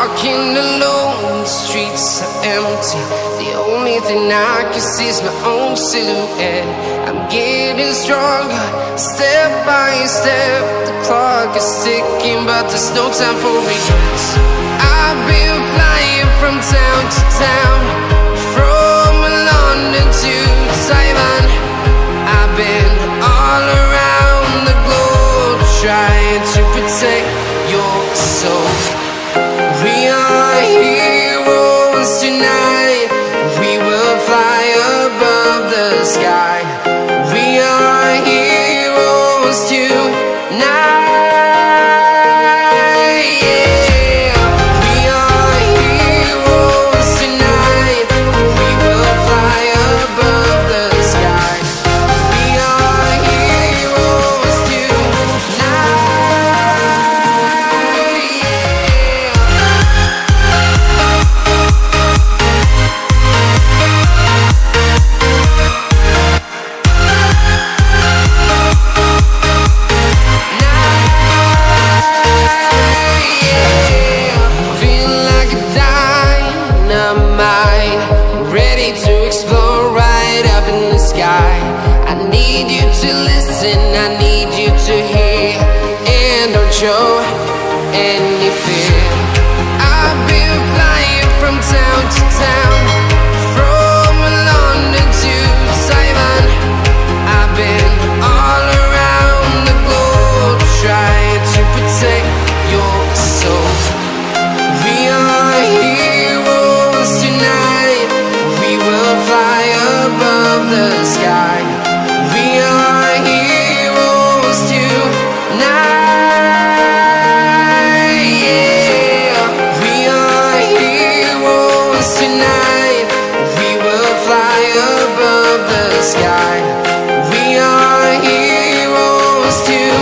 walking alone, the streets are empty. The only thing I can see is my own silhouette. I'm getting stronger, step by step. The clock is ticking, but there's no time for regrets. I've been flying from town to town, from London to Taiwan. I've been all around the globe, trying to protect your soul. We are heroes tonight. We will fly above the sky. We are heroes tonight. Yeah. We are heroes tonight. We will fly above the sky. We are heroes tonight. I need you to hear, and don't show any fear. I've been flying from town to town, from London to Taiwan. I've been all around the globe, trying to protect your soul. We are heroes tonight. We will fly above the sky. We are heroes tonight. Yeah. We are heroes tonight. We will fly above the sky. We are heroes tonight.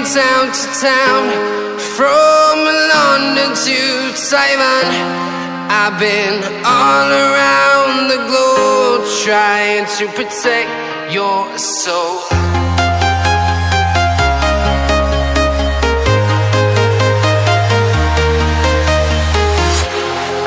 Town to town, from London to Taiwan. I've been all around the globe, trying to protect your soul.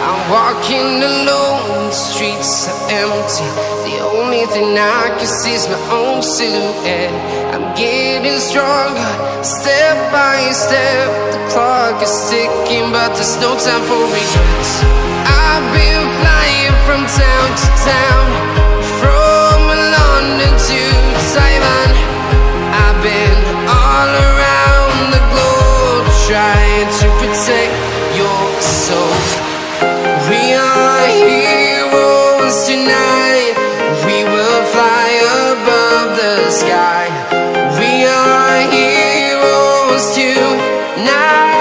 I'm walking alone, the streets are empty. The only thing I can see is my own silhouette. I'm getting stronger, step by step. The clock is ticking, but there's no time for regrets. I've been flying from town to town, from London to Taiwan. I've been all around the globe, trying to protect your soul. We are heroes tonight. We will fly above the sky. We are heroes tonight.